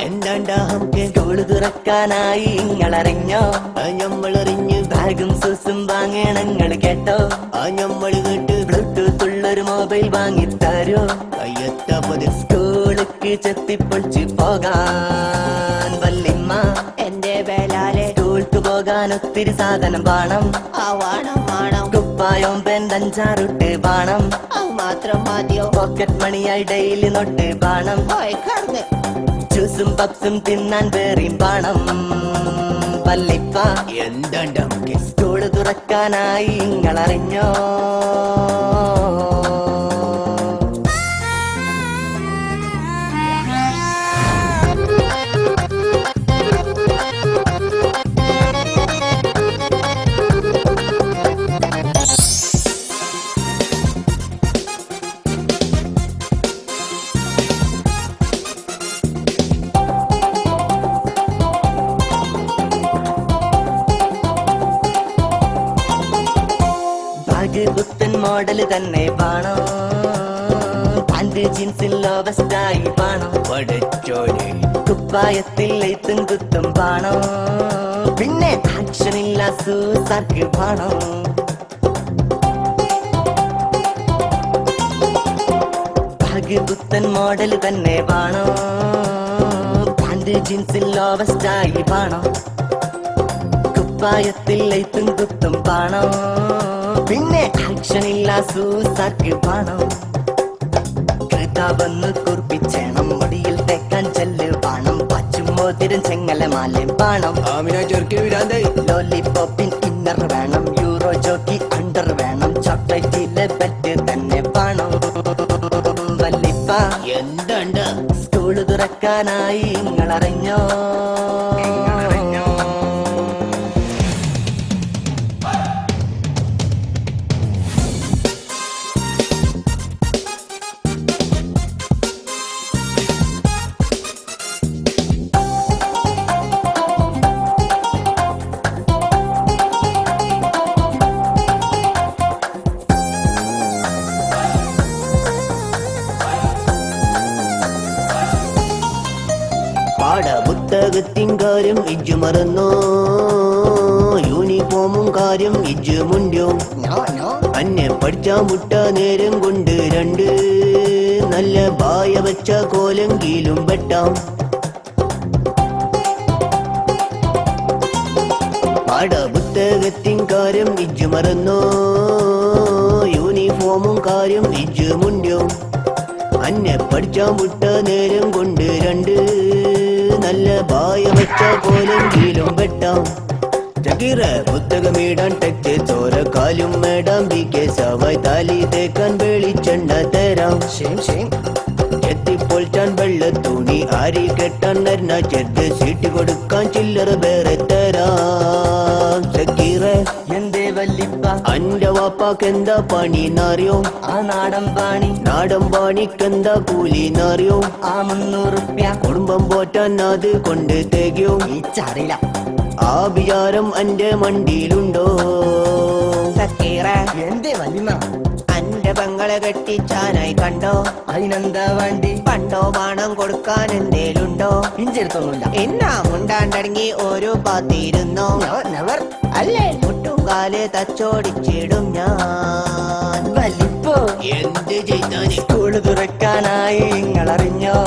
എന്താണ്ടാഹം school തുറക്കാനായി ഇങ്ങളറിഞ്ഞോ? ഞമ്മളറിഞ്ഞ് ബാഗും സൂസും വാങ്ങണങ്ങൾ കേട്ടോ? ഞമ്മള് കേട്ട് ബ്ലൂടൂത്ത് ഉള്ളൊരു മൊബൈൽ വാങ്ങിത്തരോ? കയ്യത്തപ്പത് സ്കൂളിക്ക് ചെത്തിപ്പൊളിച്ച് പോകാൻ വല്ലിമ്മ എന്റെ വേലാലെ സ്കൂൾക്ക് പോകാൻ ഒത്തിരി സാധനം വേണം. കുപ്പായം പെന്തഞ്ചാറുട്ട് വേണം. മാത്രം മതിയോ? പോക്കറ്റ് മണിയായി ഡെയിലി നോട്ട് വേണം. ജ്യൂസും പപ്സും തിന്നാൻ വേറെയും വേണം. വല്ലിപ്പ എന്താണ്ട് സ്കൂള് തുറക്കാനായി ഇങ്ങളറിഞ്ഞോ? പുത്തൻ മോഡല് തന്നെ വേണോ? പാന്റ് ജീൻസിൽ ലോവസ്റ്റായി വേണോ? പഠിച്ചോനെ കുപ്പായത്തിൽ എത്തും കുത്തും വേണോ? പിന്നെ ആക്ഷനില്ല സൂസാർക്ക് വേണോ? പുത്തൻ മോഡല് തന്നെ വേണോ? പാന്റ് ജീൻസിൽ ലോവസ്റ്റായി വേണോ? കുപ്പായത്തിൽ എത്തും കുത്തും വേണോ? പിന്നെ ആക്ഷനില്ല സൂസാർക്ക് വേണോ? കൃതാവെന്ന് കുറിപ്പിച്ചേണം. മുടിയിൽ തേക്കാൻ ചെല്ല് വേണം. പച്ചും മോതിരം ചെങ്ങലമാലയും വേണം. ലോലിപോപ്പിൻ ഇന്നർ വേണം. യൂറോ ജോക്കി അണ്ടർ വേണം. ചോക്ലേറ്റിലെ ബെറ്റ് തന്നെ വേണം. വല്ലിപ്പ എന്തുണ്ട് സ്കൂള് തുറക്കാനായി ഇങ്ങളറിഞ്ഞോ? പാഠപുസ്തകത്തിൻ കാര്യം ഇജ്ജ് മറന്നോ? യൂണിഫോമും കാര്യം ഇജ്ജ് മുണ്ടോ? അന്നെ പഠിച്ചാ മുട്ട നേരം കൊണ്ട് രണ്ട് നല്ല ബായ വെച്ച കോലെങ്കിലും വെട്ടാം. പാഠപുസ്തകത്തിൻ കാര്യം ഇജ്ജ് മറന്നോ? യൂണിഫോമും കാര്യം ഇജ്ജ് മുണ്ടോ? അന്നെ പഠിച്ചാ മുട്ട നേരം കൊണ്ട് രണ്ട് നല്ല ബായ വെച്ച കോലെങ്കിലും വെട്ടാം. ചകീറ പുസ്തകമിടാൻ ടെക്സ്റ്റ് ചോര കാലും മേടാം. ബിക്കെ സവായ് താലി തേക്കാൻ വെളിച്ചെണ്ണ തരാം. എത്തിപ്പൊളിച്ചാൻ വെള്ള തുണി ആരി കെട്ടാൻ നരുന്ന ചെറുത് സീറ്റ് കൊടുക്കാൻ ചില്ലറ വേറെ തരാം. ചകീറ എന്തേ വല്ലിപ്പ അന്റെ വാപ്പാക്കെന്താ പണിന്നറിയോ? ആ നാടൻ പാണിക്കെന്താ കൂലിന്നറിയോ? ആ 300 റുപ്യ. കുടുംബം പോറ്റാൻ അത് കൊണ്ട് തികയോ? അറിയില്ല. ആ വിചാരം അന്റെ മണ്ടിയിലുണ്ടോ? എന്തേ വല്ലിമ്മ അന്റെ പെങ്ങളെ കെട്ടിച്ചാനായി കണ്ടോ? അതിനെന്താ വേണ്ടി? പണ്ടോ പണം കൊടുക്കാൻ എന്തേലുണ്ടോ? ഇഞ്ചെടുത്തൊന്നുമില്ല. എന്നാ മുണ്ടാണ്ടടങ്ങി ഓരോ പാത്തിരുന്നോ? അല്ലേ മുട്ടുകാല് തച്ചോടിച്ചിടും ഞാൻ. വലിപ്പോ എന്ത് ചെയ്താൽ സ്കൂള് തുറക്കാനായി ഇങ്ങളറിഞ്ഞോ?